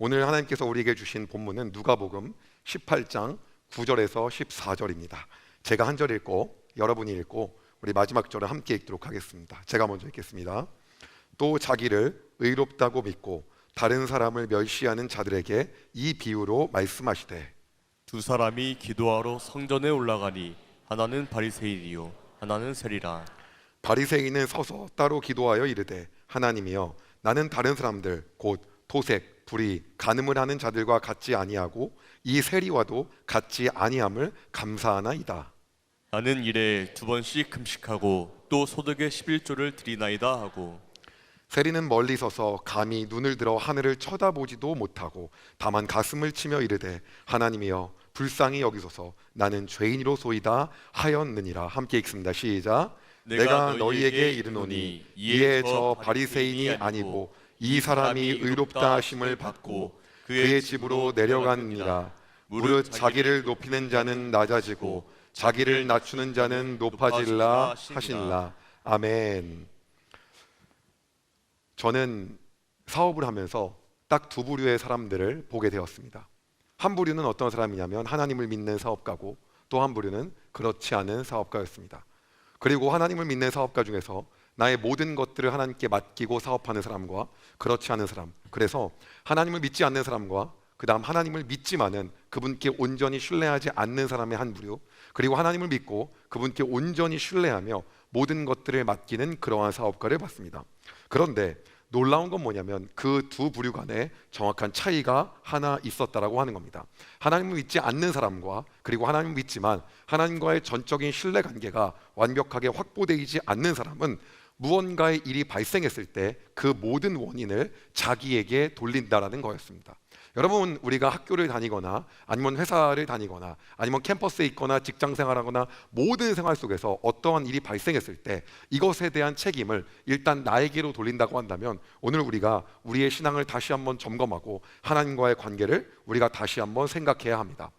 오늘 하나님께서 우리에게 주신 본문은 누가복음 18장 9절에서 14절입니다. 제가 한 절 읽고 여러분이 읽고 우리 마지막 절을 함께 읽도록 하겠습니다. 제가 먼저 읽겠습니다. 또 자기를 의롭다고 믿고 다른 사람을 멸시하는 자들에게 이 비유로 말씀하시되 두 사람이 기도하러 성전에 올라가니 하나는 바리새인이요 하나는 세리라. 바리새인은 서서 따로 기도하여 이르되 하나님이여 나는 다른 사람들 곧 토색, 불의, 간음을 하는 자들과 같지 아니하고 이 세리와도 같지 아니함을 감사하나이다. 나는 일에 2번씩 금식하고 또 소득의 11조를 드리나이다 하고. 세리는 멀리 서서 감히 눈을 들어 하늘을 쳐다보지도 못하고 다만 가슴을 치며 이르되 하나님이여 불쌍히 여기소서 나는 죄인이로소이다 하였느니라. 함께 읽습니다. 시작. 내가 너희에게 이르노니 이에 저 바리새인이 아니고 이 사람이 의롭다 하심을 받고 그의 집으로 내려가느니라. 무릇 자기를 높이는 자는 낮아지고 자기를 낮추는 자는 높아질라 하시니라. 아멘. 저는 사업을 하면서 딱 두 부류의 사람들을 보게 되었습니다. 한 부류는 어떤 사람이냐면 하나님을 믿는 사업가고 또 한 부류는 그렇지 않은 사업가였습니다. 그리고 하나님을 믿는 사업가 중에서 나의 모든 것들을 하나님께 맡기고 사업하는 사람과 그렇지 않은 사람, 그래서 하나님을 믿지 않는 사람과 그 다음 하나님을 믿지만은 그분께 온전히 신뢰하지 않는 사람의 한 부류, 그리고 하나님을 믿고 그분께 온전히 신뢰하며 모든 것들을 맡기는 그러한 사업가를 봤습니다. 그런데 놀라운 건 뭐냐면 그 두 부류 간에 정확한 차이가 하나 있었다라고 하는 겁니다. 하나님을 믿지 않는 사람과 그리고 하나님을 믿지만 하나님과의 전적인 신뢰관계가 완벽하게 확보되지 않는 사람은 무언가의 일이 발생했을 때 그 모든 원인을 자기에게 돌린다라는 거였습니다. 여러분, 우리가 학교를 다니거나 아니면 회사를 다니거나 아니면 캠퍼스에 있거나 직장 생활하거나 모든 생활 속에서 어떠한 일이 발생했을 때 이것에 대한 책임을 일단 나에게로 돌린다고 한다면 오늘 우리가 우리의 신앙을 다시 한번 점검하고 하나님과의 관계를 우리가 다시 한번 생각해야 합니다.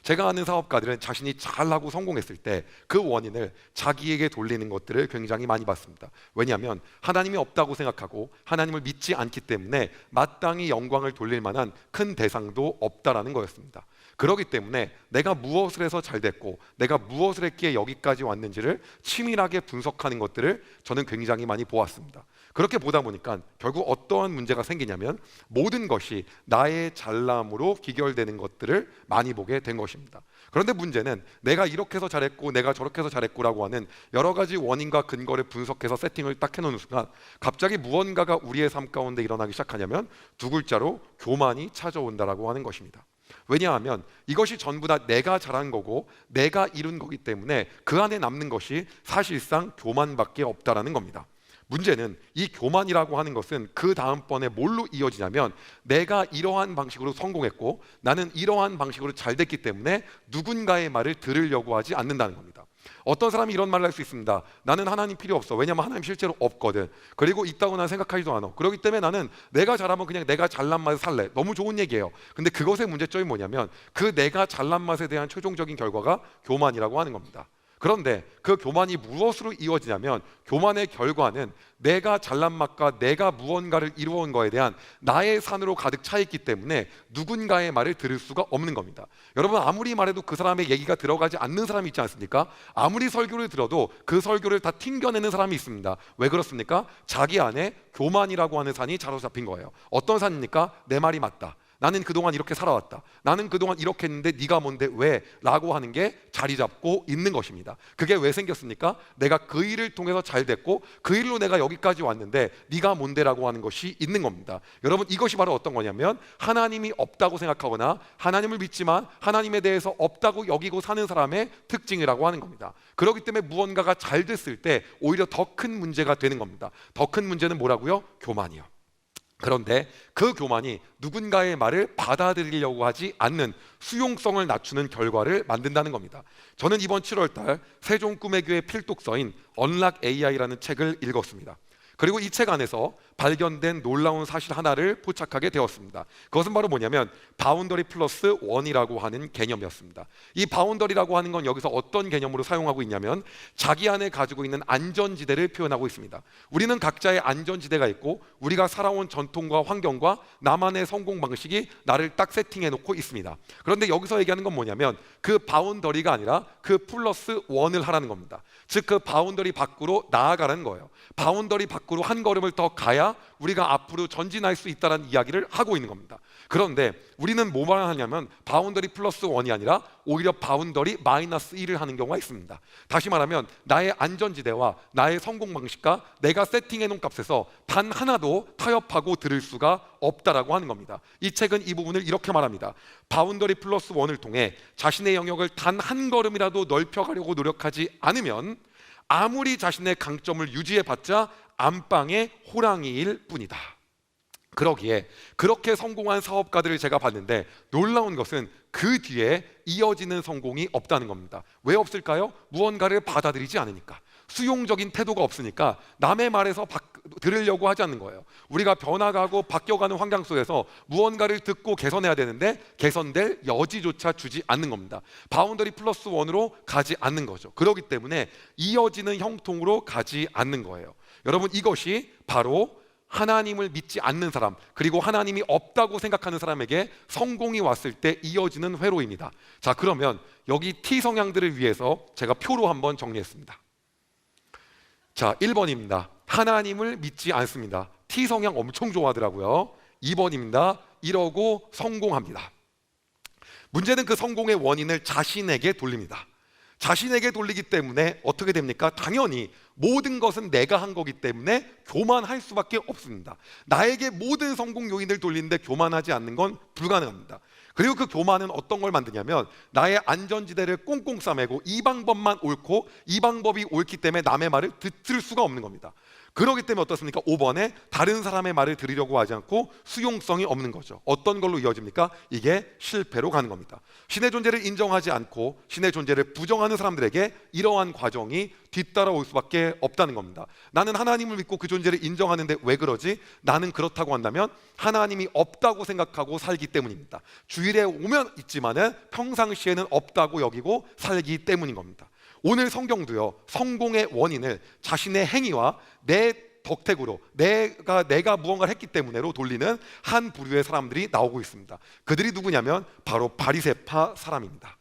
제가 아는 사업가들은 자신이 잘하고 성공했을 때 그 원인을 자기에게 돌리는 것들을 굉장히 많이 봤습니다. 왜냐하면 하나님이 없다고 생각하고 하나님을 믿지 않기 때문에 마땅히 영광을 돌릴 만한 큰 대상도 없다라는 거였습니다. 그렇기 때문에 내가 무엇을 해서 잘 됐고 내가 무엇을 했기에 여기까지 왔는지를 치밀하게 분석하는 것들을 저는 굉장히 많이 보았습니다. 그렇게 보다 보니까 결국 어떠한 문제가 생기냐면 모든 것이 나의 잘남으로 귀결되는 것들을 많이 보게 된 것입니다. 그런데 문제는 내가 이렇게 해서 잘했고 내가 저렇게 해서 잘했고라고 하는 여러 가지 원인과 근거를 분석해서 세팅을 딱 해놓는 순간 갑자기 무언가가 우리의 삶 가운데 일어나기 시작하냐면 두 글자로 교만이 찾아온다라고 하는 것입니다. 왜냐하면 이것이 전부 다 내가 잘한 거고 내가 이룬 거기 때문에 그 안에 남는 것이 사실상 교만밖에 없다라는 겁니다. 문제는 이 교만이라고 하는 것은 그 다음번에 뭘로 이어지냐면 내가 이러한 방식으로 성공했고 나는 이러한 방식으로 잘 됐기 때문에 누군가의 말을 들으려고 하지 않는다는 겁니다. 어떤 사람이 이런 말을 할 수 있습니다. 나는 하나님 필요 없어. 왜냐하면 하나님 실제로 없거든. 그리고 있다고 난 생각하지도 않아. 그렇기 때문에 나는 내가 잘하면 그냥 내가 잘난 맛에 살래. 너무 좋은 얘기예요. 근데 그것의 문제점이 뭐냐면 그 내가 잘난 맛에 대한 최종적인 결과가 교만이라고 하는 겁니다. 그런데 그 교만이 무엇으로 이어지냐면 교만의 결과는 내가 잘난 맛과 내가 무언가를 이루어온 거에 대한 나의 산으로 가득 차 있기 때문에 누군가의 말을 들을 수가 없는 겁니다. 여러분, 아무리 말해도 그 사람의 얘기가 들어가지 않는 사람이 있지 않습니까? 아무리 설교를 들어도 그 설교를 다 튕겨내는 사람이 있습니다. 왜 그렇습니까? 자기 안에 교만이라고 하는 산이 자로잡힌 거예요. 어떤 산입니까? 내 말이 맞다. 나는 그동안 이렇게 살아왔다. 나는 그동안 이렇게 했는데 네가 뭔데 왜? 라고 하는 게 자리 잡고 있는 것입니다. 그게 왜 생겼습니까? 내가 그 일을 통해서 잘 됐고 그 일로 내가 여기까지 왔는데 네가 뭔데? 라고 하는 것이 있는 겁니다. 여러분, 이것이 바로 어떤 거냐면 하나님이 없다고 생각하거나 하나님을 믿지만 하나님에 대해서 없다고 여기고 사는 사람의 특징이라고 하는 겁니다. 그렇기 때문에 무언가가 잘 됐을 때 오히려 더 큰 문제가 되는 겁니다. 더 큰 문제는 뭐라고요? 교만이요. 그런데 그 교만이 누군가의 말을 받아들이려고 하지 않는 수용성을 낮추는 결과를 만든다는 겁니다. 저는 이번 7월달 세종 꿈의 교회 필독서인 언락 AI라는 책을 읽었습니다. 그리고 이 책 안에서 발견된 놀라운 사실 하나를 포착하게 되었습니다. 그것은 바로 뭐냐면 바운더리 플러스 원이라고 하는 개념이었습니다. 이 바운더리라고 하는 건 여기서 어떤 개념으로 사용하고 있냐면 자기 안에 가지고 있는 안전지대를 표현하고 있습니다. 우리는 각자의 안전지대가 있고 우리가 살아온 전통과 환경과 나만의 성공 방식이 나를 딱 세팅해 놓고 있습니다. 그런데 여기서 얘기하는 건 뭐냐면 그 바운더리가 아니라 그 플러스 원을 하라는 겁니다. 즉 그 바운더리 밖으로 나아가라는 거예요. 바운더리 밖으로 한 걸음을 더 가야 우리가 앞으로 전진할 수 있다는 이야기를 하고 있는 겁니다. 그런데 우리는 뭐만 하냐면 바운더리 플러스 원이 아니라 오히려 바운더리 마이너스 1을 하는 경우가 있습니다. 다시 말하면 나의 안전지대와 나의 성공 방식과 내가 세팅해 놓은 값에서 단 하나도 타협하고 들을 수가 없다라고 하는 겁니다. 이 책은 이 부분을 이렇게 말합니다. 바운더리 플러스 원을 통해 자신의 영역을 단 한 걸음이라도 넓혀가려고 노력하지 않으면 아무리 자신의 강점을 유지해봤자 안방의 호랑이일 뿐이다. 그러기에 그렇게 성공한 사업가들을 제가 봤는데 놀라운 것은 그 뒤에 이어지는 성공이 없다는 겁니다. 왜 없을까요? 무언가를 받아들이지 않으니까. 수용적인 태도가 없으니까 남의 말에서 들으려고 하지 않는 거예요. 우리가 변화가고 바뀌어가는 환경 속에서 무언가를 듣고 개선해야 되는데 개선될 여지조차 주지 않는 겁니다. 바운더리 플러스 원으로 가지 않는 거죠. 그렇기 때문에 이어지는 형통으로 가지 않는 거예요. 여러분, 이것이 바로 하나님을 믿지 않는 사람, 그리고 하나님이 없다고 생각하는 사람에게 성공이 왔을 때 이어지는 회로입니다. 자, 그러면 여기 T 성향들을 위해서 제가 표로 한번 정리했습니다. 자, 1번입니다. 하나님을 믿지 않습니다. T 성향 엄청 좋아하더라고요. 2번입니다. 이러고 성공합니다. 문제는 그 성공의 원인을 자신에게 돌립니다. 자신에게 돌리기 때문에 어떻게 됩니까? 당연히 모든 것은 내가 한 거기 때문에 교만할 수밖에 없습니다. 나에게 모든 성공 요인을 돌리는데 교만하지 않는 건 불가능합니다. 그리고 그 교만은 어떤 걸 만드냐면 나의 안전지대를 꽁꽁 싸매고 이 방법만 옳고 이 방법이 옳기 때문에 남의 말을 듣을 수가 없는 겁니다. 그렇기 때문에 어떻습니까? 5번에 다른 사람의 말을 들으려고 하지 않고 수용성이 없는 거죠. 어떤 걸로 이어집니까? 이게 실패로 가는 겁니다. 신의 존재를 인정하지 않고 신의 존재를 부정하는 사람들에게 이러한 과정이 뒤따라올 수밖에 없다는 겁니다. 나는 하나님을 믿고 그 존재를 인정하는데 왜 그러지? 나는 그렇다고 한다면 하나님이 없다고 생각하고 살기 때문입니다. 주일에 오면 있지만은 평상시에는 없다고 여기고 살기 때문인 겁니다. 오늘 성경도요, 성공의 원인을 자신의 행위와 내 덕택으로 내가 무언가를 했기 때문에로 돌리는 한 부류의 사람들이 나오고 있습니다. 그들이 누구냐면 바로 바리새파 사람입니다.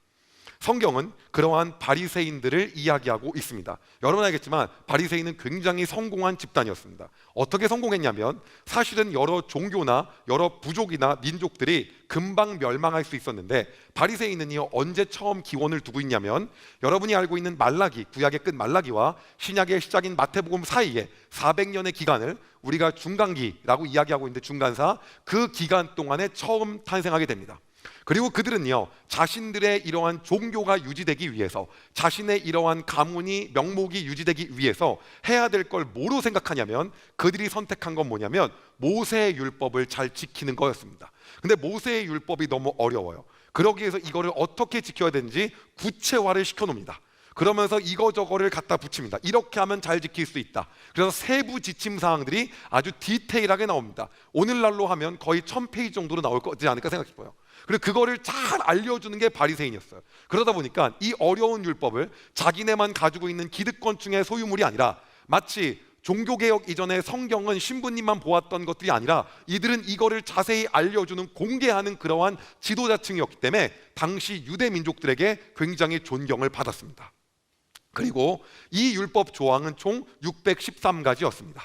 성경은 그러한 바리새인들을 이야기하고 있습니다. 여러분 알겠지만 바리새인은 굉장히 성공한 집단이었습니다. 어떻게 성공했냐면 사실은 여러 종교나 여러 부족이나 민족들이 금방 멸망할 수 있었는데 바리새인은요 언제 처음 기원을 두고 있냐면 여러분이 알고 있는 말라기, 구약의 끝 말라기와 신약의 시작인 마태복음 사이에 400년의 기간을 우리가 중간기라고 이야기하고 있는데 중간사, 그 기간 동안에 처음 탄생하게 됩니다. 그리고 그들은요 자신들의 이러한 종교가 유지되기 위해서, 자신의 이러한 가문이 명목이 유지되기 위해서 해야 될 걸 뭐로 생각하냐면 그들이 선택한 건 뭐냐면 모세의 율법을 잘 지키는 거였습니다. 근데 모세의 율법이 너무 어려워요. 그러기 위해서 이거를 어떻게 지켜야 되는지 구체화를 시켜놓습니다. 그러면서 이거저거를 갖다 붙입니다. 이렇게 하면 잘 지킬 수 있다. 그래서 세부 지침 사항들이 아주 디테일하게 나옵니다. 오늘날로 하면 거의 1000페이지 정도로 나올 거지 않을까 생각 싶어요. 그리고 그거를 잘 알려주는 게 바리새인이었어요. 그러다 보니까 이 어려운 율법을 자기네만 가지고 있는 기득권층의 소유물이 아니라 마치 종교개혁 이전에 성경은 신부님만 보았던 것들이 아니라 이들은 이거를 자세히 알려주는, 공개하는 그러한 지도자층이었기 때문에 당시 유대 민족들에게 굉장히 존경을 받았습니다. 그리고 이 율법 조항은 총 613가지였습니다.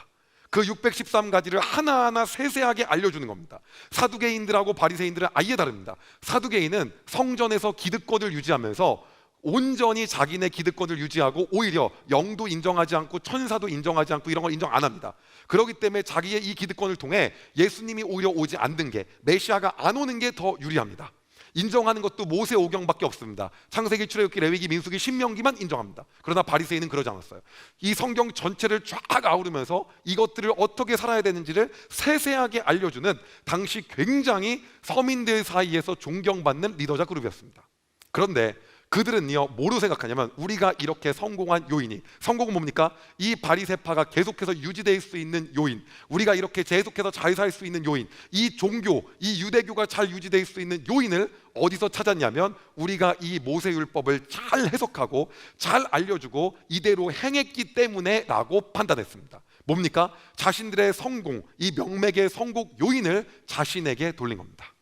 그 613가지를 하나하나 세세하게 알려주는 겁니다. 사두개인들하고 바리새인들은 아예 다릅니다. 사두개인은 성전에서 기득권을 유지하면서 온전히 자기네 기득권을 유지하고 오히려 영도 인정하지 않고 천사도 인정하지 않고 이런 걸 인정 안 합니다. 그렇기 때문에 자기의 이 기득권을 통해 예수님이 오히려 오지 않는 게, 메시아가 안 오는 게 더 유리합니다. 인정하는 것도 모세 오경밖에 없습니다. 창세기, 출애굽기, 레위기, 민수기, 신명기만 인정합니다. 그러나 바리새인은 그러지 않았어요. 이 성경 전체를 쫙 아우르면서 이것들을 어떻게 살아야 되는지를 세세하게 알려주는 당시 굉장히 서민들 사이에서 존경받는 리더자 그룹이었습니다. 그런데 그들은요 뭐로 생각하냐면 우리가 이렇게 성공한 요인이, 성공은 뭡니까? 이 바리새파가 계속해서 유지될 수 있는 요인, 우리가 이렇게 계속해서 잘 살 수 있는 요인, 이 종교, 이 유대교가 잘 유지될 수 있는 요인을 어디서 찾았냐면 우리가 이 모세율법을 잘 해석하고 잘 알려주고 이대로 행했기 때문에 라고 판단했습니다. 뭡니까? 자신들의 성공, 이 명맥의 성공 요인을 자신에게 돌린 겁니다.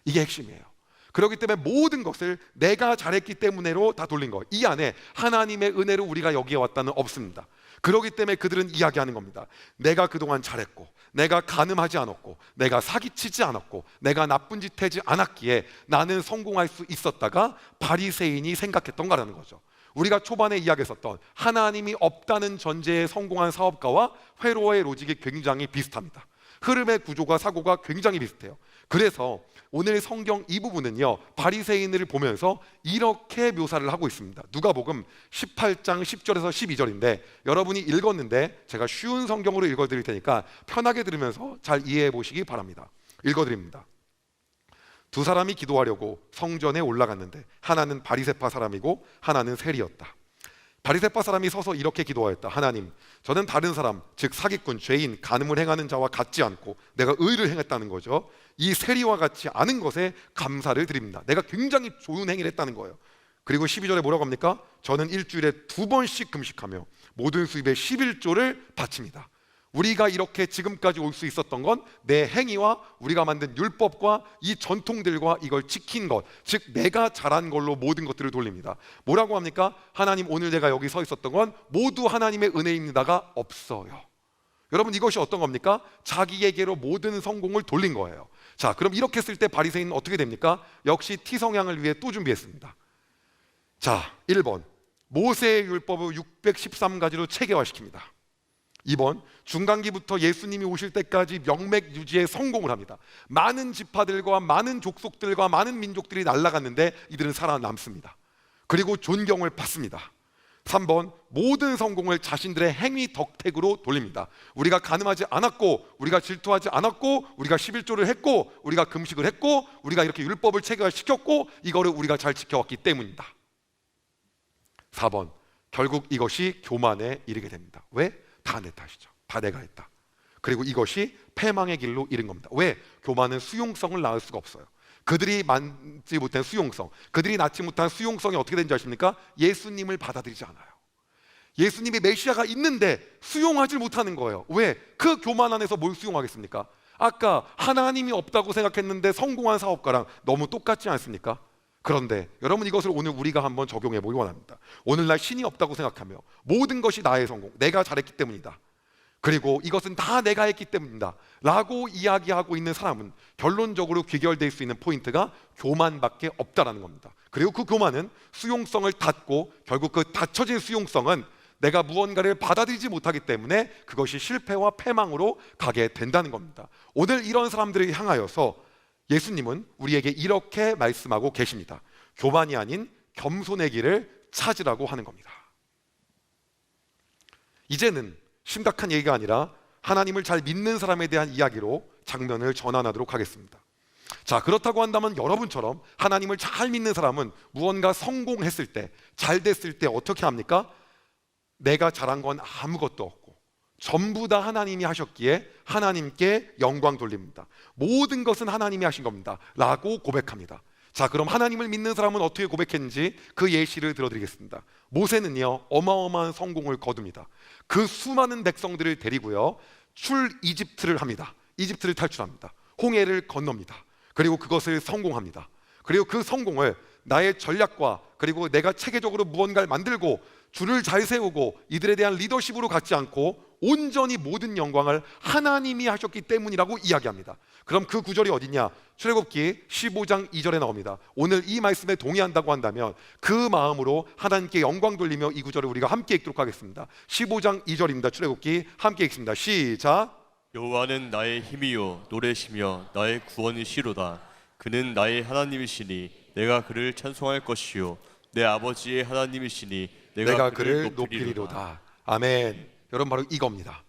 이게 핵심이에요. 그렇기 때문에 모든 것을 내가 잘했기 때문에로 다 돌린 거예요. 이 안에 하나님의 은혜로 우리가 여기에 왔다는 없습니다. 그렇기 때문에 그들은 이야기하는 겁니다. 내가 그동안 잘했고, 내가 간음하지 않았고, 내가 사기치지 않았고, 내가 나쁜 짓 하지 않았기에 나는 성공할 수 있었다가 바리새인이 생각했던 거라는 거죠. 우리가 초반에 이야기했었던 하나님이 없다는 전제에 성공한 사업가와 회로의 로직이 굉장히 비슷합니다. 흐름의 구조가, 사고가 굉장히 비슷해요. 그래서 오늘 성경 이 부분은요 바리새인을 보면서 이렇게 묘사를 하고 있습니다. 누가복음 18장 10절에서 12절인데 여러분이 읽었는데 제가 쉬운 성경으로 읽어드릴 테니까 편하게 들으면서 잘 이해해 보시기 바랍니다. 읽어드립니다. 두 사람이 기도하려고 성전에 올라갔는데 하나는 바리새파 사람이고 하나는 세리였다. 바리새파 사람이 서서 이렇게 기도하였다. 하나님, 저는 다른 사람, 즉 사기꾼, 죄인, 간음을 행하는 자와 같지 않고 내가 의를 행했다는 거죠. 이 세리와 같지 않은 것에 감사를 드립니다. 내가 굉장히 좋은 행위를 했다는 거예요. 그리고 12절에 뭐라고 합니까? 저는 일주일에 2번씩 금식하며 모든 수입의 11조를 바칩니다. 우리가 이렇게 지금까지 올 수 있었던 건 내 행위와 우리가 만든 율법과 이 전통들과 이걸 지킨 것, 즉 내가 잘한 걸로 모든 것들을 돌립니다. 뭐라고 합니까? 하나님, 오늘 내가 여기 서 있었던 건 모두 하나님의 은혜입니다가 없어요. 여러분, 이것이 어떤 겁니까? 자기에게로 모든 성공을 돌린 거예요. 자, 그럼 이렇게 했을 때 바리새인은 어떻게 됩니까? 역시 T 성향을 위해 또 준비했습니다. 자, 1번 모세의 율법을 613가지로 체계화시킵니다. 2번 중간기부터 예수님이 오실 때까지 명맥 유지에 성공을 합니다. 많은 지파들과 많은 족속들과 많은 민족들이 날아갔는데 이들은 살아남습니다. 그리고 존경을 받습니다. 3번 모든 성공을 자신들의 행위 덕택으로 돌립니다. 우리가 간음하지 않았고, 우리가 질투하지 않았고, 우리가 11조를 했고, 우리가 금식을 했고, 우리가 이렇게 율법을 체계화시켰고, 이거를 우리가 잘 지켜왔기 때문이다. 4번 결국 이것이 교만에 이르게 됩니다. 왜? 다 내 탓이죠. 다 내가 했다. 그리고 이것이 패망의 길로 이른 겁니다. 왜? 교만은 수용성을 낳을 수가 없어요. 그들이 낳지 못한 수용성, 그들이 낳지 못한 수용성이 어떻게 되는지 아십니까? 예수님을 받아들이지 않아요. 예수님이 메시아가 있는데 수용하지 못하는 거예요. 왜? 그 교만 안에서 뭘 수용하겠습니까? 아까 하나님이 없다고 생각했는데 성공한 사업가랑 너무 똑같지 않습니까? 그런데 여러분, 이것을 오늘 우리가 한번 적용해 보기 원합니다. 오늘날 신이 없다고 생각하며 모든 것이 나의 성공, 내가 잘했기 때문이다, 그리고 이것은 다 내가 했기 때문이다 라고 이야기하고 있는 사람은 결론적으로 귀결될 수 있는 포인트가 교만밖에 없다라는 겁니다. 그리고 그 교만은 수용성을 닫고 결국 그 닫혀진 수용성은 내가 무언가를 받아들이지 못하기 때문에 그것이 실패와 패망으로 가게 된다는 겁니다. 오늘 이런 사람들을 향하여서 예수님은 우리에게 이렇게 말씀하고 계십니다. 교만이 아닌 겸손의 길을 찾으라고 하는 겁니다. 이제는 심각한 얘기가 아니라 하나님을 잘 믿는 사람에 대한 이야기로 장면을 전환하도록 하겠습니다. 자, 그렇다고 한다면 여러분처럼 하나님을 잘 믿는 사람은 무언가 성공했을 때, 잘 됐을 때 어떻게 합니까? 내가 잘한 건 아무것도 없고 전부 다 하나님이 하셨기에 하나님께 영광 돌립니다. 모든 것은 하나님이 하신 겁니다 라고 고백합니다. 자, 그럼 하나님을 믿는 사람은 어떻게 고백했는지 그 예시를 들어드리겠습니다. 모세는요 어마어마한 성공을 거둡니다. 그 수많은 백성들을 데리고요 이집트를 합니다. 이집트를 탈출합니다. 홍해를 건넙니다. 그리고 그것을 성공합니다. 그리고 그 성공을 나의 전략과 그리고 내가 체계적으로 무언가를 만들고 줄을 잘 세우고 이들에 대한 리더십으로 갖지 않고 온전히 모든 영광을 하나님이 하셨기 때문이라고 이야기합니다. 그럼 그 구절이 어디냐? 출애굽기 15장 2절에 나옵니다. 오늘 이 말씀에 동의한다고 한다면 그 마음으로 하나님께 영광 돌리며 이 구절을 우리가 함께 읽도록 하겠습니다. 15장 2절입니다. 출애굽기 함께 읽습니다. 시작. 여호와는 나의 힘이요 노래시며 나의 구원이시로다. 그는 나의 하나님이시니 내가 그를 찬송할 것이요 내 아버지의 하나님이시니 내가 그를 높이리로다. 아멘. 여러분, 바로 이겁니다.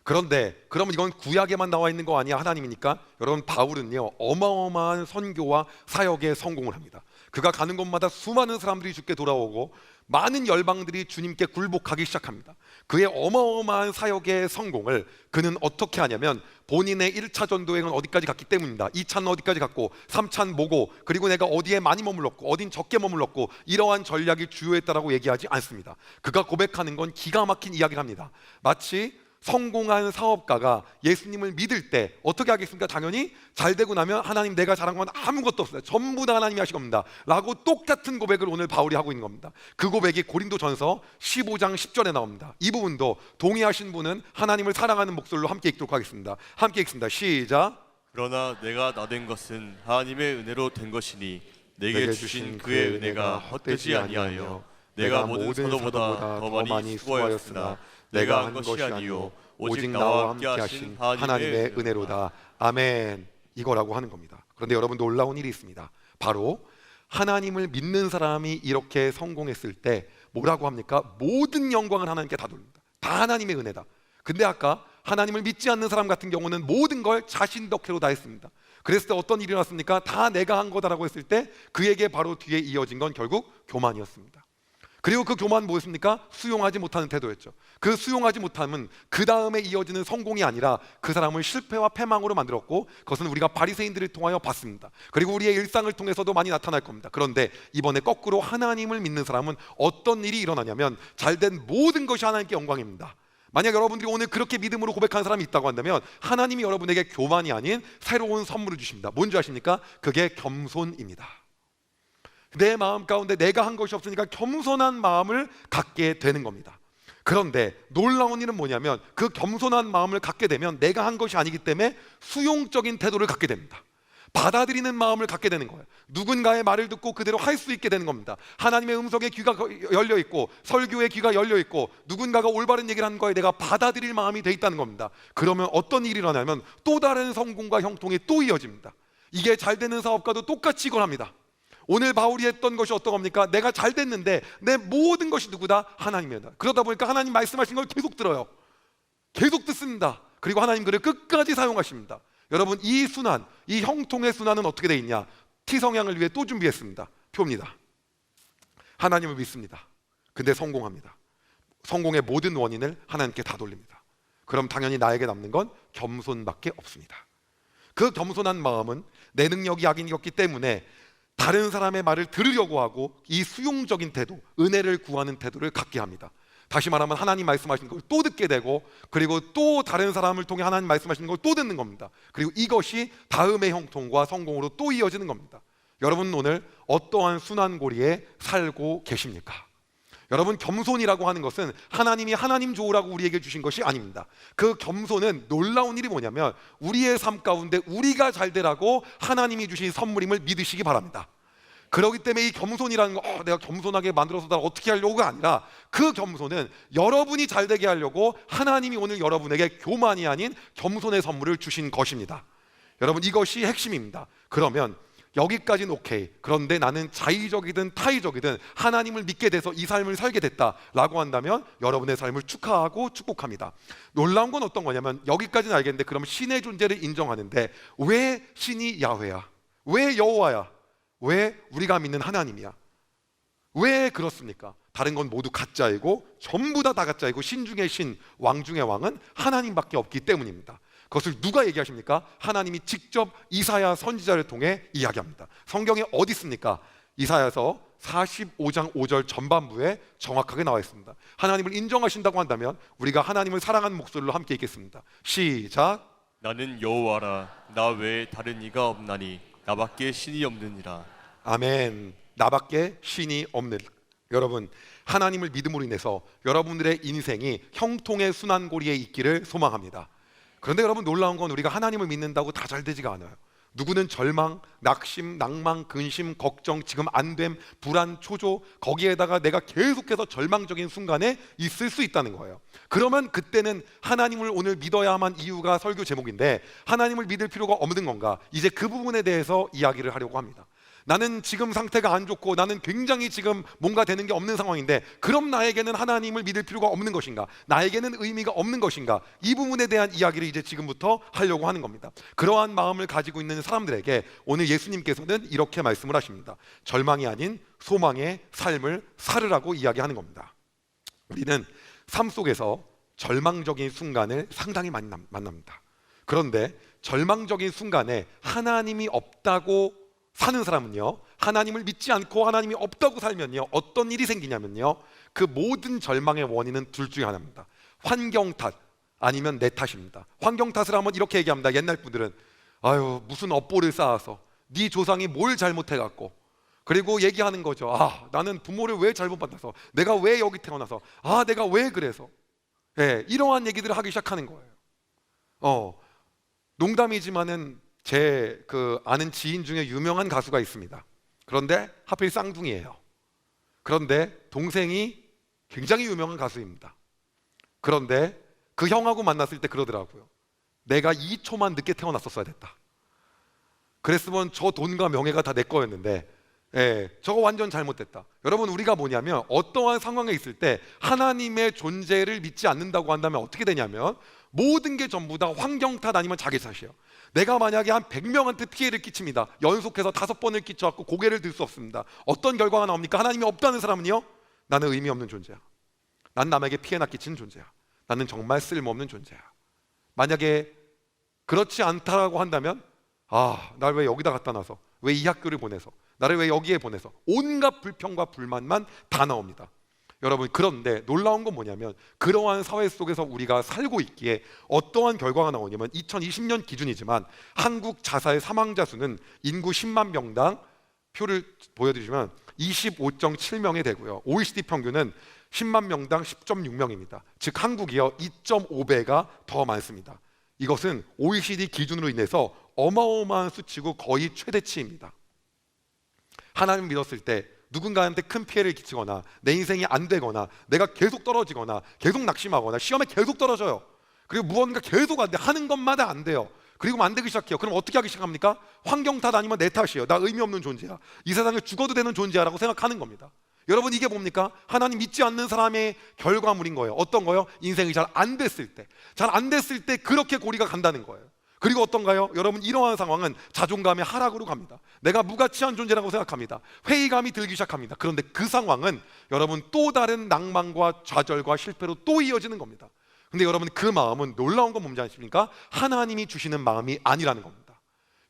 그런데 그러면 이건 구약에만 나와 있는 거 아니야? 하나님이니까. 여러분, 바울은요 어마어마한 선교와 사역에 성공을 합니다. 그가 가는 곳마다 수많은 사람들이 주께 돌아오고 많은 열방들이 주님께 굴복하기 시작합니다. 그의 어마어마한 사역의 성공을 그는 어떻게 하냐면 본인의 1차 전도행은 어디까지 갔기 때문입니다. 2차는 어디까지 갔고 3차는 뭐고, 그리고 내가 어디에 많이 머물렀고 어딘 적게 머물렀고, 이러한 전략이 주요했다라고 얘기하지 않습니다. 그가 고백하는 건 기가 막힌 이야기를 합니다. 마치 성공한 사업가가 예수님을 믿을 때 어떻게 하겠습니까? 당연히 잘 되고 나면 하나님, 내가 잘한 건 아무것도 없어요. 전부 다 하나님이 하신 겁니다 라고 똑같은 고백을 오늘 바울이 하고 있는 겁니다. 그 고백이 고린도전서 15장 10절에 나옵니다. 이 부분도 동의하신 분은 하나님을 사랑하는 목소리로 함께 읽도록 하겠습니다. 함께 읽습니다. 시작. 그러나 내가 나된 것은 하나님의 은혜로 된 것이니 내게 주신 그의 은혜가 헛되지 아니하여 내가 모든 사도보다 더 많이 수고하였으나 내가 한 것이 아니요 오직 나와 함께 하신 하나님의 은혜로다. 아멘. 이거라고 하는 겁니다. 그런데 여러분, 놀라운 일이 있습니다. 바로 하나님을 믿는 사람이 이렇게 성공했을 때 뭐라고 합니까? 모든 영광을 하나님께 다 돌립니다. 다 하나님의 은혜다. 근데 아까 하나님을 믿지 않는 사람 같은 경우는 모든 걸 자신 덕해로 다 했습니다. 그랬을 때 어떤 일이 났습니까? 다 내가 한 거다라고 했을 때 그에게 바로 뒤에 이어진 건 결국 교만이었습니다. 그리고 그 교만 뭐였습니까? 수용하지 못하는 태도였죠. 그 수용하지 못함은 그 다음에 이어지는 성공이 아니라 그 사람을 실패와 패망으로 만들었고, 그것은 우리가 바리새인들을 통하여 봤습니다. 그리고 우리의 일상을 통해서도 많이 나타날 겁니다. 그런데 이번에 거꾸로 하나님을 믿는 사람은 어떤 일이 일어나냐면 잘된 모든 것이 하나님께 영광입니다. 만약 여러분들이 오늘 그렇게 믿음으로 고백하는 사람이 있다고 한다면 하나님이 여러분에게 교만이 아닌 새로운 선물을 주십니다. 뭔지 아십니까? 그게 겸손입니다. 내 마음 가운데 내가 한 것이 없으니까 겸손한 마음을 갖게 되는 겁니다. 그런데 놀라운 일은 뭐냐면 그 겸손한 마음을 갖게 되면 내가 한 것이 아니기 때문에 수용적인 태도를 갖게 됩니다. 받아들이는 마음을 갖게 되는 거예요. 누군가의 말을 듣고 그대로 할 수 있게 되는 겁니다. 하나님의 음성에 귀가 열려 있고 설교에 귀가 열려 있고 누군가가 올바른 얘기를 하는 거에 내가 받아들일 마음이 돼 있다는 겁니다. 그러면 어떤 일이 일어나면 또 다른 성공과 형통이 또 이어집니다. 이게 잘 되는 사업가도 똑같이 이걸 합니다. 오늘 바울이 했던 것이 어떤 겁니까? 내가 잘 됐는데 내 모든 것이 누구다? 하나님이다. 그러다 보니까 하나님 말씀하신 걸 계속 들어요. 계속 듣습니다. 그리고 하나님 그를 끝까지 사용하십니다. 여러분, 이 순환, 이 형통의 순환은 어떻게 돼 있냐? T성향을 위해 또 준비했습니다. 표입니다. 하나님을 믿습니다. 근데 성공합니다. 성공의 모든 원인을 하나님께 다 돌립니다. 그럼 당연히 나에게 남는 건 겸손밖에 없습니다. 그 겸손한 마음은 내 능력이 약이었기 때문에 다른 사람의 말을 들으려고 하고 이 수용적인 태도, 은혜를 구하는 태도를 갖게 합니다. 다시 말하면 하나님 말씀하시는 걸 또 듣게 되고, 그리고 또 다른 사람을 통해 하나님 말씀하시는 걸 또 듣는 겁니다. 그리고 이것이 다음의 형통과 성공으로 또 이어지는 겁니다. 여러분, 오늘 어떠한 순환고리에 살고 계십니까? 여러분, 겸손이라고 하는 것은 하나님이 하나님 좋으라고 우리에게 주신 것이 아닙니다. 그 겸손은 놀라운 일이 뭐냐면 우리의 삶 가운데 우리가 잘 되라고 하나님이 주신 선물임을 믿으시기 바랍니다. 그렇기 때문에 이 겸손이라는 거 내가 겸손하게 만들어서 나 어떻게 하려고가 아니라 그 겸손은 여러분이 잘 되게 하려고 하나님이 오늘 여러분에게 교만이 아닌 겸손의 선물을 주신 것입니다. 여러분, 이것이 핵심입니다. 그러면 여기까지는 오케이. 그런데 나는 자의적이든 타의적이든 하나님을 믿게 돼서 이 삶을 살게 됐다라고 한다면 여러분의 삶을 축하하고 축복합니다. 놀라운 건 어떤 거냐면 여기까지는 알겠는데 그럼 신의 존재를 인정하는데 왜 신이 야훼야? 왜 여호와야? 왜 우리가 믿는 하나님이야? 왜 그렇습니까? 다른 건 모두 가짜이고 전부 다 가짜이고 신 중의 신, 왕 중의 왕은 하나님밖에 없기 때문입니다. 그것을 누가 얘기하십니까? 하나님이 직접 이사야 선지자를 통해 이야기합니다. 성경에 어디 있습니까? 이사야서 45장 5절 전반부에 정확하게 나와 있습니다. 하나님을 인정하신다고 한다면 우리가 하나님을 사랑하는 목소리로 함께 읽겠습니다. 시작. 나는 여호와라 나 외에 다른 이가 없나니 나밖에 신이 없느니라. 아멘. 나밖에 신이 없는. 여러분, 하나님을 믿음으로 인해서 여러분들의 인생이 형통의 순환고리에 있기를 소망합니다. 그런데 여러분, 놀라운 건 우리가 하나님을 믿는다고 다 잘 되지가 않아요. 누구는 절망, 낙심, 낭만, 근심, 걱정, 지금 안됨, 불안, 초조, 거기에다가 내가 계속해서 절망적인 순간에 있을 수 있다는 거예요. 그러면 그때는 하나님을 오늘 믿어야만 이유가 설교 제목인데 하나님을 믿을 필요가 없는 건가? 이제 그 부분에 대해서 이야기를 하려고 합니다. 나는 지금 상태가 안 좋고 나는 굉장히 지금 뭔가 되는 게 없는 상황인데 그럼 나에게는 하나님을 믿을 필요가 없는 것인가? 나에게는 의미가 없는 것인가? 이 부분에 대한 이야기를 이제 지금부터 하려고 하는 겁니다. 그러한 마음을 가지고 있는 사람들에게 오늘 예수님께서는 이렇게 말씀을 하십니다. 절망이 아닌 소망의 삶을 살으라고 이야기하는 겁니다. 우리는 삶 속에서 절망적인 순간을 상당히 많이 만납니다. 그런데 절망적인 순간에 하나님이 없다고 사는 사람은요, 하나님을 믿지 않고 하나님이 없다고 살면요, 어떤 일이 생기냐면요, 그 모든 절망의 원인은 둘 중에 하나입니다. 환경 탓 아니면 내 탓입니다. 환경 탓을 하면 이렇게 얘기합니다. 옛날 분들은 아유 무슨 업보를 쌓아서 네 조상이 뭘 잘못해갖고, 그리고 얘기하는 거죠. 나는 부모를 왜 잘못 만나서, 내가 왜 여기 태어나서, 내가 왜 그래서, 이러한 얘기들을 하기 시작하는 거예요. 농담이지만은 제 아는 지인 중에 유명한 가수가 있습니다. 그런데 하필 쌍둥이에요. 그런데 동생이 굉장히 유명한 가수입니다. 그런데 그 형하고 만났을 때 그러더라고요. 내가 2초만 늦게 태어났었어야 됐다. 그랬으면 저 돈과 명예가 다 내 거였는데, 저거 완전 잘못됐다. 여러분, 우리가 뭐냐면 어떠한 상황에 있을 때 하나님의 존재를 믿지 않는다고 한다면 어떻게 되냐면 모든 게 전부 다 환경 탓 아니면 자기 탓이에요. 내가 만약에 한 100명한테 피해를 끼칩니다. 연속해서 5번을 끼쳐갖고 고개를 들 수 없습니다. 어떤 결과가 나옵니까? 하나님이 없다는 사람은요, 나는 의미 없는 존재야. 난 남에게 피해나 끼치는 존재야. 나는 정말 쓸모없는 존재야. 만약에 그렇지 않다라고 한다면 날 왜 여기다 갖다 놔서, 왜 이 학교를 보내서, 나를 왜 여기에 보내서, 온갖 불평과 불만만 다 나옵니다. 여러분, 그런데 놀라운 건 뭐냐면 그러한 사회 속에서 우리가 살고 있기에 어떠한 결과가 나오냐면 2020년 기준이지만 한국 자살 사망자 수는 인구 10만 명당 표를 보여드리면 25.7명이 되고요. OECD 평균은 10만 명당 10.6명입니다. 즉 한국이요 2.5배가 더 많습니다. 이것은 OECD 기준으로 인해서 어마어마한 수치고 거의 최대치입니다. 하나님 믿었을 때 누군가한테 큰 피해를 끼치거나 내 인생이 안 되거나 내가 계속 떨어지거나 계속 낙심하거나 시험에 계속 떨어져요. 그리고 무언가 계속 안 돼. 하는 것마다 안 돼요. 그리고 안 되기 시작해요. 그럼 어떻게 하기 시작합니까? 환경 탓 아니면 내 탓이에요. 나 의미 없는 존재야. 이 세상에 죽어도 되는 존재야라고 생각하는 겁니다. 여러분, 이게 뭡니까? 하나님 믿지 않는 사람의 결과물인 거예요. 어떤 거요? 인생이 잘 안 됐을 때, 잘 안 됐을 때 그렇게 고리가 간다는 거예요. 그리고 어떤가요? 여러분, 이러한 상황은 자존감의 하락으로 갑니다. 내가 무가치한 존재라고 생각합니다. 회의감이 들기 시작합니다. 그런데 그 상황은 여러분 또 다른 낭만과 좌절과 실패로 또 이어지는 겁니다. 근데 여러분, 그 마음은 놀라운 건 뭔지 아십니까? 하나님이 주시는 마음이 아니라는 겁니다.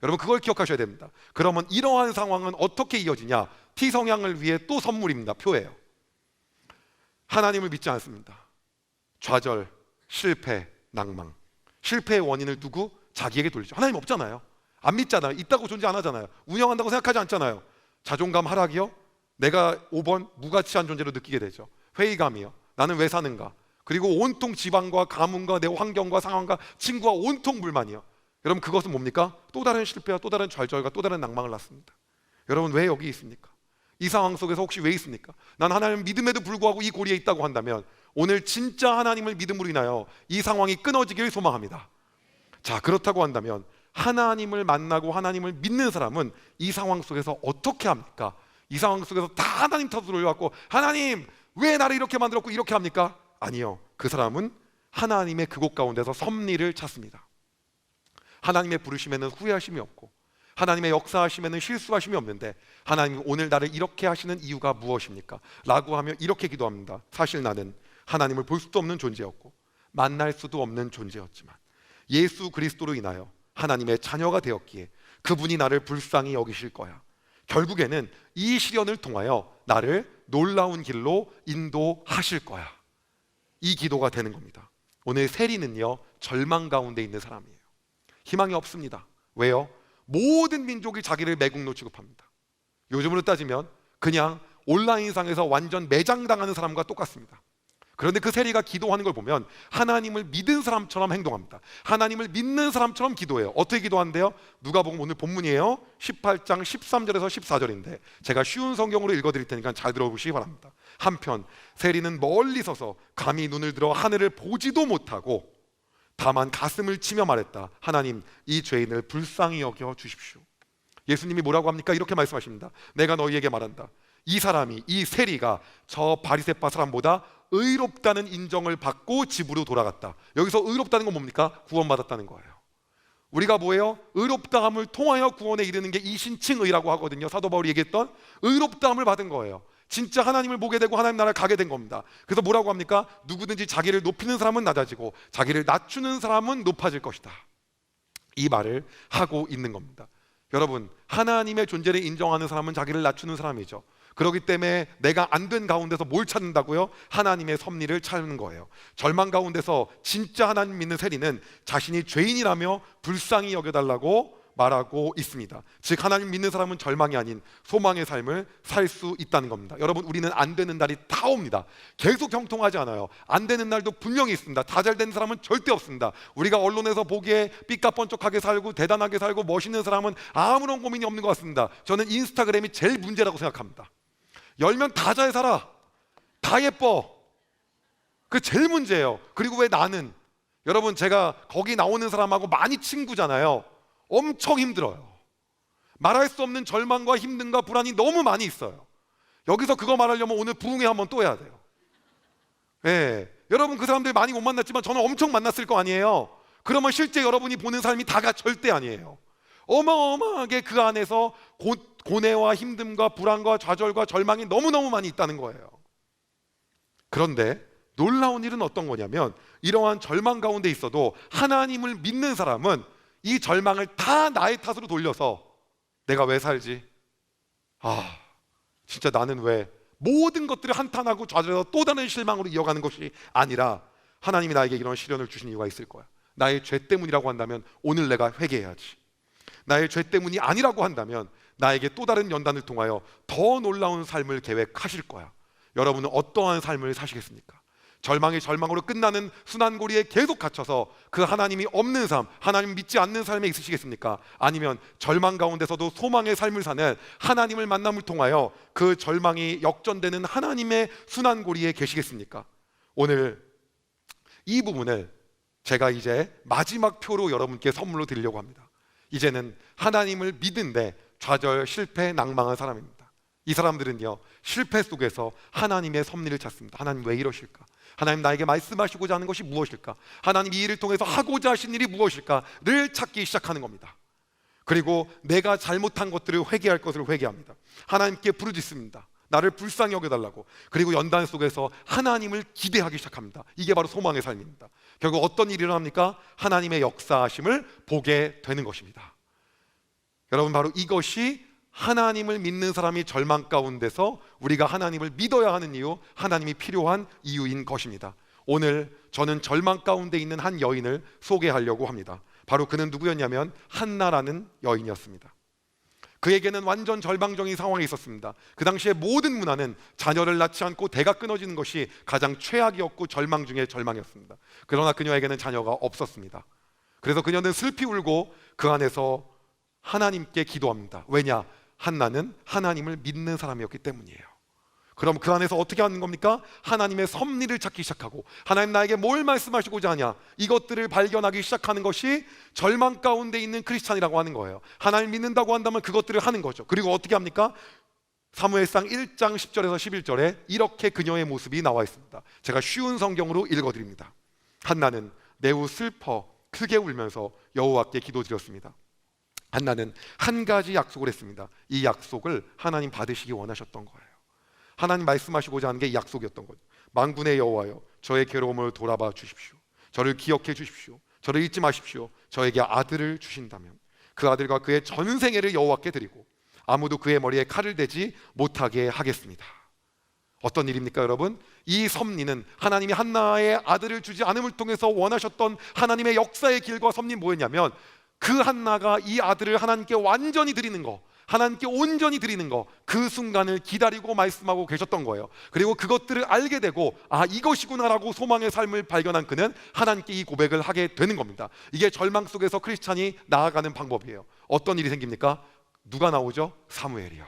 여러분, 그걸 기억하셔야 됩니다. 그러면 이러한 상황은 어떻게 이어지냐? T 성향을 위해 또 선물입니다. 표예요. 하나님을 믿지 않습니다. 좌절, 실패, 낭망. 실패의 원인을 두고 자기에게 돌리죠. 하나님 없잖아요. 안 믿잖아요. 있다고 존재 안 하잖아요. 운영한다고 생각하지 않잖아요. 자존감 하락이요. 내가 5번 무가치한 존재로 느끼게 되죠. 회의감이요. 나는 왜 사는가. 그리고 온통 지방과 가문과 내 환경과 상황과 친구와 온통 불만이요. 여러분, 그것은 뭡니까? 또 다른 실패와 또 다른 좌절과 또 다른 낭망을 낳습니다. 여러분, 왜 여기 있습니까? 이 상황 속에서 혹시 왜 있습니까? 난 하나님을 믿음에도 불구하고 이 고리에 있다고 한다면 오늘 진짜 하나님을 믿음으로 인하여 이 상황이 끊어지기를 소망합니다. 자, 그렇다고 한다면 하나님을 만나고 하나님을 믿는 사람은 이 상황 속에서 어떻게 합니까? 이 상황 속에서 다 하나님 탓으로 올려갖고 하나님 왜 나를 이렇게 만들었고 이렇게 합니까? 아니요. 그 사람은 하나님의 그곳 가운데서 섭리를 찾습니다. 하나님의 부르심에는 후회하심이 없고 하나님의 역사하심에는 실수하심이 없는데 하나님 오늘 나를 이렇게 하시는 이유가 무엇입니까? 라고 하며 이렇게 기도합니다. 사실 나는 하나님을 볼 수도 없는 존재였고 만날 수도 없는 존재였지만 예수 그리스도로 인하여 하나님의 자녀가 되었기에 그분이 나를 불쌍히 여기실 거야. 결국에는 이 시련을 통하여 나를 놀라운 길로 인도하실 거야. 이 기도가 되는 겁니다. 오늘 세리는요 절망 가운데 있는 사람이에요. 희망이 없습니다. 왜요? 모든 민족이 자기를 매국노 취급합니다. 요즘으로 따지면 그냥 온라인상에서 완전 매장당하는 사람과 똑같습니다. 그런데 그 세리가 기도하는 걸 보면 하나님을 믿은 사람처럼 행동합니다. 하나님을 믿는 사람처럼 기도해요. 어떻게 기도한대요? 누가복음 오늘 본문이에요. 18장 13절에서 14절인데 제가 쉬운 성경으로 읽어드릴 테니까 잘 들어보시기 바랍니다. 한편 세리는 멀리 서서 감히 눈을 들어 하늘을 보지도 못하고 다만 가슴을 치며 말했다. 하나님, 이 죄인을 불쌍히 여겨 주십시오. 예수님이 뭐라고 합니까? 이렇게 말씀하십니다. 내가 너희에게 말한다. 이 사람이, 이 세리가 저 바리새파 사람보다 의롭다는 인정을 받고 집으로 돌아갔다. 여기서 의롭다는 건 뭡니까? 구원받았다는 거예요. 우리가 뭐예요? 의롭다함을 통하여 구원에 이르는 게 이신칭의라고 하거든요. 사도 바울이 얘기했던 의롭다함을 받은 거예요. 진짜 하나님을 보게 되고 하나님 나라를 가게 된 겁니다. 그래서 뭐라고 합니까? 누구든지 자기를 높이는 사람은 낮아지고 자기를 낮추는 사람은 높아질 것이다. 이 말을 하고 있는 겁니다. 여러분, 하나님의 존재를 인정하는 사람은 자기를 낮추는 사람이죠. 그렇기 때문에 내가 안 된 가운데서 뭘 찾는다고요? 하나님의 섭리를 찾는 거예요. 절망 가운데서 진짜 하나님 믿는 세리는 자신이 죄인이라며 불쌍히 여겨달라고 말하고 있습니다. 즉 하나님 믿는 사람은 절망이 아닌 소망의 삶을 살 수 있다는 겁니다. 여러분, 우리는 안 되는 날이 다 옵니다. 계속 형통하지 않아요. 안 되는 날도 분명히 있습니다. 다 잘 되는 사람은 절대 없습니다. 우리가 언론에서 보기에 삐까뻔쩍하게 살고 대단하게 살고 멋있는 사람은 아무런 고민이 없는 것 같습니다. 저는 인스타그램이 제일 문제라고 생각합니다. 열면 다 잘 살아, 다 예뻐, 그 제일 문제예요. 그리고 왜 나는, 여러분 제가 거기 나오는 사람하고 많이 친구잖아요. 엄청 힘들어요. 말할 수 없는 절망과 힘듦과 불안이 너무 많이 있어요. 여기서 그거 말하려면 오늘 부흥회 한번 또 해야 돼요. 예, 여러분 그 사람들 많이 못 만났지만 저는 엄청 만났을 거 아니에요. 그러면 실제 여러분이 보는 삶이 다가 절대 아니에요. 어마어마하게 그 안에서 고뇌와 힘듦과 불안과 좌절과 절망이 너무너무 많이 있다는 거예요. 그런데 놀라운 일은 어떤 거냐면 이러한 절망 가운데 있어도 하나님을 믿는 사람은 이 절망을 다 나의 탓으로 돌려서 내가 왜 살지? 진짜 나는 왜 모든 것들을 한탄하고 좌절해서 또 다른 실망으로 이어가는 것이 아니라 하나님이 나에게 이런 시련을 주신 이유가 있을 거야. 나의 죄 때문이라고 한다면 오늘 내가 회개해야지. 나의 죄 때문이 아니라고 한다면 나에게 또 다른 연단을 통하여 더 놀라운 삶을 계획하실 거야. 여러분은 어떠한 삶을 사시겠습니까? 절망이 절망으로 끝나는 순환고리에 계속 갇혀서 그 하나님이 없는 삶, 하나님 믿지 않는 삶에 있으시겠습니까? 아니면 절망 가운데서도 소망의 삶을 사는 하나님을 만남을 통하여 그 절망이 역전되는 하나님의 순환고리에 계시겠습니까? 오늘 이 부분을 제가 이제 마지막 표로 여러분께 선물로 드리려고 합니다. 이제는 하나님을 믿는데 좌절, 실패, 낭망한 사람입니다. 이 사람들은요, 실패 속에서 하나님의 섭리를 찾습니다. 하나님 왜 이러실까? 하나님 나에게 말씀하시고자 하는 것이 무엇일까? 하나님 이 일을 통해서 하고자 하신 일이 무엇일까?를 찾기 시작하는 겁니다. 그리고 내가 잘못한 것들을 회개할 것을 회개합니다. 하나님께 부르짖습니다. 나를 불쌍히 여겨달라고. 그리고 연단 속에서 하나님을 기대하기 시작합니다. 이게 바로 소망의 삶입니다. 결국 어떤 일이 일어납니까? 하나님의 역사하심을 보게 되는 것입니다. 여러분, 바로 이것이 하나님을 믿는 사람이 절망 가운데서 우리가 하나님을 믿어야 하는 이유, 하나님이 필요한 이유인 것입니다. 오늘 저는 절망 가운데 있는 한 여인을 소개하려고 합니다. 바로 그는 누구였냐면 한나라는 여인이었습니다. 그에게는 완전 절망적인 상황이 있었습니다. 그 당시에 모든 문화는 자녀를 낳지 않고 대가 끊어지는 것이 가장 최악이었고 절망 중에 절망이었습니다. 그러나 그녀에게는 자녀가 없었습니다. 그래서 그녀는 슬피 울고 그 안에서 하나님께 기도합니다. 왜냐? 한나는 하나님을 믿는 사람이었기 때문이에요. 그럼 그 안에서 어떻게 하는 겁니까? 하나님의 섭리를 찾기 시작하고 하나님 나에게 뭘 말씀하시고자 하냐, 이것들을 발견하기 시작하는 것이 절망 가운데 있는 크리스찬이라고 하는 거예요. 하나님 믿는다고 한다면 그것들을 하는 거죠. 그리고 어떻게 합니까? 사무엘상 1장 10절에서 11절에 이렇게 그녀의 모습이 나와 있습니다. 제가 쉬운 성경으로 읽어드립니다. 한나는 매우 슬퍼 크게 울면서 여호와께 기도드렸습니다. 한나는 한 가지 약속을 했습니다. 이 약속을 하나님 받으시기 원하셨던 거예요. 하나님 말씀하시고자 하는 게 이 약속이었던 거죠. 만군의 여호와여, 저의 괴로움을 돌아봐 주십시오. 저를 기억해 주십시오. 저를 잊지 마십시오. 저에게 아들을 주신다면 그 아들과 그의 전생애를 여호와께 드리고 아무도 그의 머리에 칼을 대지 못하게 하겠습니다. 어떤 일입니까, 여러분? 이 섭리는 하나님이 한나의 아들을 주지 않음을 통해서 원하셨던 하나님의 역사의 길과 섭리 뭐였냐면 그 한나가 이 아들을 하나님께 완전히 드리는 거, 하나님께 온전히 드리는 거, 그 순간을 기다리고 말씀하고 계셨던 거예요. 그리고 그것들을 알게 되고 이것이구나라고 소망의 삶을 발견한 그는 하나님께 이 고백을 하게 되는 겁니다. 이게 절망 속에서 크리스찬이 나아가는 방법이에요. 어떤 일이 생깁니까? 누가 나오죠? 사무엘이요.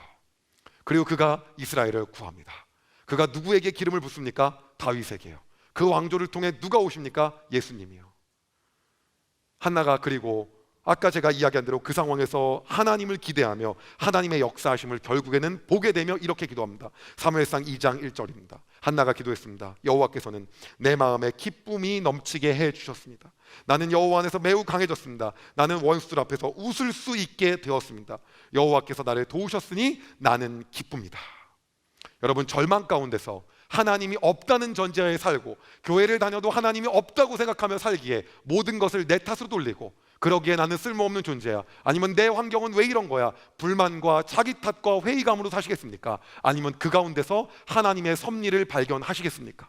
그리고 그가 이스라엘을 구합니다. 그가 누구에게 기름을 붓습니까? 다윗에게요. 그 왕조를 통해 누가 오십니까? 예수님이요. 한나가 그리고 아까 제가 이야기한 대로 그 상황에서 하나님을 기대하며 하나님의 역사하심을 결국에는 보게 되며 이렇게 기도합니다. 사무엘상 2장 1절입니다. 한나가 기도했습니다. 여호와께서는 내 마음에 기쁨이 넘치게 해 주셨습니다. 나는 여호와 안에서 매우 강해졌습니다. 나는 원수들 앞에서 웃을 수 있게 되었습니다. 여호와께서 나를 도우셨으니 나는 기쁩니다. 여러분, 절망 가운데서 하나님이 없다는 전제하에 살고 교회를 다녀도 하나님이 없다고 생각하며 살기에 모든 것을 내 탓으로 돌리고 그러기에 나는 쓸모없는 존재야, 아니면 내 환경은 왜 이런 거야, 불만과 자기 탓과 회의감으로 사시겠습니까? 아니면 그 가운데서 하나님의 섭리를 발견하시겠습니까?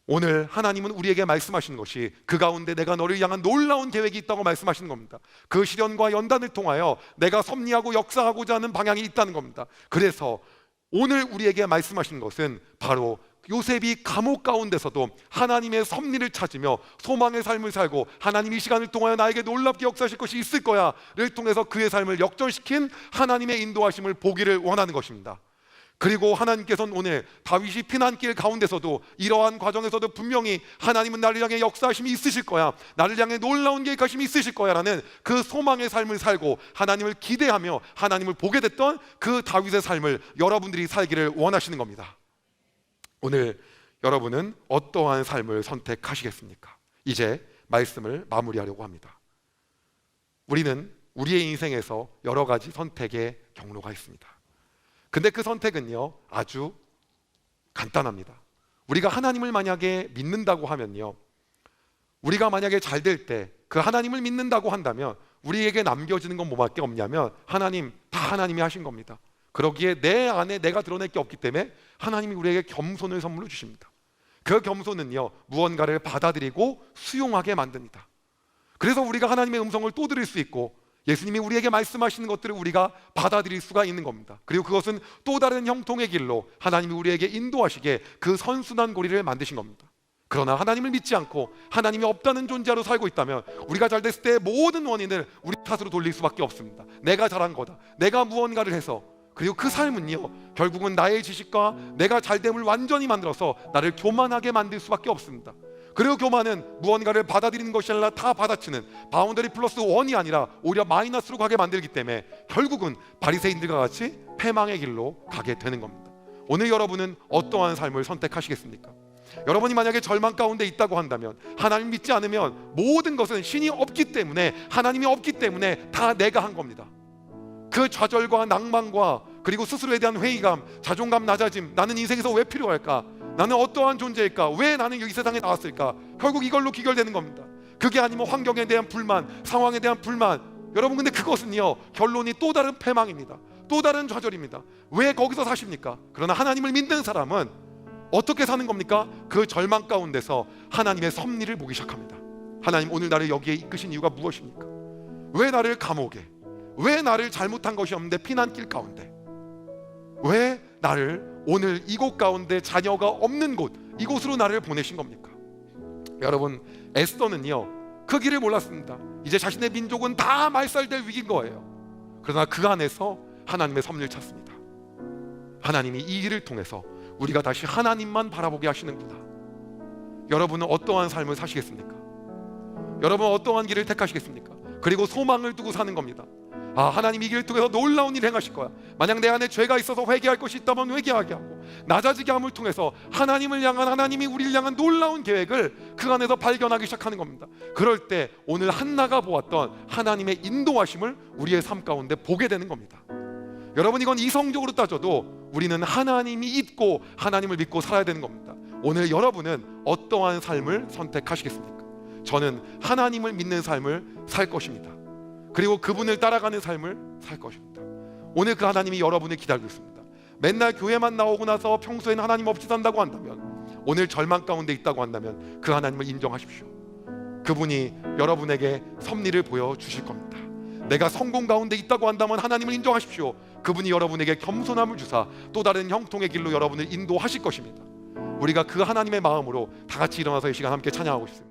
오늘 하나님은 우리에게 말씀하시는 것이 그 가운데 내가 너를 향한 놀라운 계획이 있다고 말씀하시는 겁니다. 그 시련과 연단을 통하여 내가 섭리하고 역사하고자 하는 방향이 있다는 겁니다. 그래서 오늘 우리에게 말씀하시는 것은 바로 요셉이 감옥 가운데서도 하나님의 섭리를 찾으며 소망의 삶을 살고 하나님이 시간을 통하여 나에게 놀랍게 역사하실 것이 있을 거야를 통해서 그의 삶을 역전시킨 하나님의 인도하심을 보기를 원하는 것입니다. 그리고 하나님께서는 오늘 다윗이 피난길 가운데서도 이러한 과정에서도 분명히 하나님은 나를 향해 역사하심이 있으실 거야, 나를 향해 놀라운 계획하심이 있으실 거야 라는 그 소망의 삶을 살고 하나님을 기대하며 하나님을 보게 됐던 그 다윗의 삶을 여러분들이 살기를 원하시는 겁니다. 오늘 여러분은 어떠한 삶을 선택하시겠습니까? 이제 말씀을 마무리하려고 합니다. 우리는 우리의 인생에서 여러 가지 선택의 경로가 있습니다. 근데 그 선택은요 아주 간단합니다. 우리가 하나님을 만약에 믿는다고 하면요, 우리가 만약에 잘 될 때 그 하나님을 믿는다고 한다면 우리에게 남겨지는 건 뭐밖에 없냐면 하나님, 다 하나님이 하신 겁니다. 그러기에 내 안에 내가 드러낼 게 없기 때문에 하나님이 우리에게 겸손을 선물로 주십니다. 그 겸손은요 무언가를 받아들이고 수용하게 만듭니다. 그래서 우리가 하나님의 음성을 또 들을 수 있고 예수님이 우리에게 말씀하시는 것들을 우리가 받아들일 수가 있는 겁니다. 그리고 그것은 또 다른 형통의 길로 하나님이 우리에게 인도하시게 그 선순환 고리를 만드신 겁니다. 그러나 하나님을 믿지 않고 하나님이 없다는 존재로 살고 있다면 우리가 잘 됐을 때 모든 원인을 우리 탓으로 돌릴 수밖에 없습니다. 내가 잘한 거다, 내가 무언가를 해서. 그리고 그 삶은요 결국은 나의 지식과 내가 잘됨을 완전히 만들어서 나를 교만하게 만들 수밖에 없습니다. 그리고 교만은 무언가를 받아들이는 것이 아니라 다 받아치는 바운더리 플러스 원이 아니라 오히려 마이너스로 가게 만들기 때문에 결국은 바리새인들과 같이 패망의 길로 가게 되는 겁니다. 오늘 여러분은 어떠한 삶을 선택하시겠습니까? 여러분이 만약에 절망 가운데 있다고 한다면, 하나님 믿지 않으면 모든 것은 신이 없기 때문에, 하나님이 없기 때문에 다 내가 한 겁니다. 그 좌절과 낭만과 그리고 스스로에 대한 회의감, 자존감 낮아짐, 나는 인생에서 왜 필요할까? 나는 어떠한 존재일까? 왜 나는 이 세상에 나왔을까? 결국 이걸로 귀결되는 겁니다. 그게 아니면 환경에 대한 불만, 상황에 대한 불만. 여러분, 근데 그것은요 결론이 또 다른 패망입니다. 또 다른 좌절입니다. 왜 거기서 사십니까? 그러나 하나님을 믿는 사람은 어떻게 사는 겁니까? 그 절망 가운데서 하나님의 섭리를 보기 시작합니다. 하나님, 오늘 나를 여기에 이끄신 이유가 무엇입니까? 왜 나를 감옥에, 왜 나를 잘못한 것이 없는데 피난길 가운데, 왜 나를 오늘 이곳 가운데 자녀가 없는 곳, 이곳으로 나를 보내신 겁니까? 여러분, 에스더는요 그 길을 몰랐습니다. 이제 자신의 민족은 다 말살될 위기인 거예요. 그러나 그 안에서 하나님의 섭리를 찾습니다. 하나님이 이 일을 통해서 우리가 다시 하나님만 바라보게 하시는구나. 여러분은 어떠한 삶을 사시겠습니까? 여러분은 어떠한 길을 택하시겠습니까? 그리고 소망을 두고 사는 겁니다. 하나님 이 길을 통해서 놀라운 일을 행하실 거야. 만약 내 안에 죄가 있어서 회개할 것이 있다면 회개하게 하고, 낮아지게 함을 통해서 하나님을 향한, 하나님이 우리를 향한 놀라운 계획을 그 안에서 발견하기 시작하는 겁니다. 그럴 때 오늘 한나가 보았던 하나님의 인도하심을 우리의 삶 가운데 보게 되는 겁니다. 여러분, 이건 이성적으로 따져도 우리는 하나님이 있고 하나님을 믿고 살아야 되는 겁니다. 오늘 여러분은 어떠한 삶을 선택하시겠습니까? 저는 하나님을 믿는 삶을 살 것입니다. 그리고 그분을 따라가는 삶을 살 것입니다. 오늘 그 하나님이 여러분을 기다리고 있습니다. 맨날 교회만 나오고 나서 평소에는 하나님 없이 산다고 한다면, 오늘 절망 가운데 있다고 한다면 그 하나님을 인정하십시오. 그분이 여러분에게 섭리를 보여주실 겁니다. 내가 성공 가운데 있다고 한다면 하나님을 인정하십시오. 그분이 여러분에게 겸손함을 주사 또 다른 형통의 길로 여러분을 인도하실 것입니다. 우리가 그 하나님의 마음으로 다 같이 일어나서 이 시간 함께 찬양하고 싶습니다.